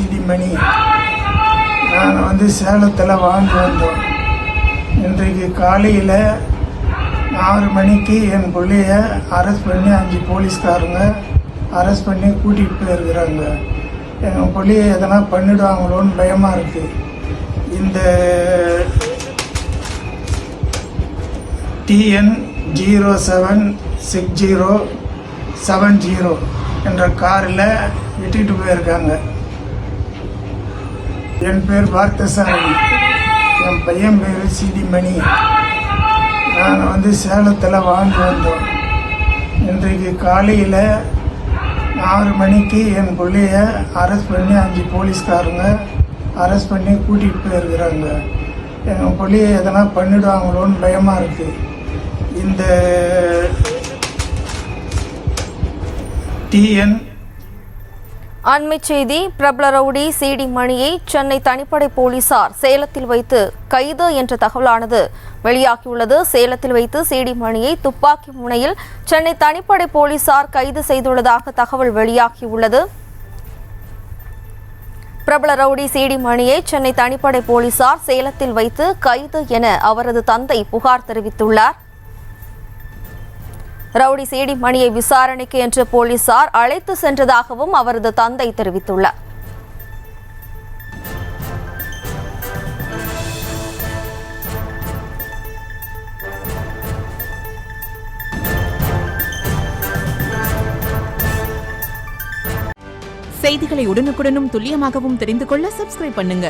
CD மணி. நாங்கள் சேலத்தில் வாங்கி வந்தோம். இன்றைக்கு காலையில் 6 மணிக்கு என் பிள்ளைய அரெஸ்ட் பண்ணி 5 போலீஸ்காரங்க அரெஸ்ட் பண்ணி கூட்டிகிட்டு போயிருக்கிறாங்க. எங்கள் பிள்ளைய எதனா பண்ணிடுவாங்களோன்னு பயமாக இருக்குது. இந்த TN076070 என்ற காரில் விட்டுட்டு போயிருக்காங்க. என் பேர் பார்த்தசாமி, என் பையன் பேர் சிடி மணி. நாங்கள் சேலத்தில் வாங்கி வந்தோம். இன்றைக்கு காலையில் 6 மணிக்கு என் பிள்ளைய அரெஸ்ட் பண்ணி 5 போலீஸ்காரங்க அரெஸ்ட் பண்ணி கூட்டிகிட்டு போயிருக்கிறாங்க. எங்கள் பிள்ளைய எதனா பண்ணிடுவாங்களோன்னு பயமாக இருக்குது. இந்த TN அண்மைச் செய்தி. பிரபல ரவுடி சிடி மணியை சென்னை தனிப்படை போலீசார் சேலத்தில் வைத்து கைது என்ற தகவலானது வெளியாகியுள்ளது. சேலத்தில் வைத்து சிடி மணியை துப்பாக்கி முனையில் சென்னை தனிப்படை போலீசார் கைது செய்துள்ளதாக தகவல் வெளியாகியுள்ளது. பிரபல ரவுடி சிடி மணியை சென்னை தனிப்படை போலீசார் சேலத்தில் வைத்து கைது என அவரது தந்தை புகார் தெரிவித்துள்ளார். ரவுடி சிடி மணியை விசாரணைக்கு என்று போலீசார் அழைத்து சென்றதாகவும் அவரது தந்தை தெரிவித்துள்ளார். செய்திகளை உடனுக்குடனும் துல்லியமாகவும் தெரிந்து கொள்ள சப்ஸ்கிரைப் பண்ணுங்க.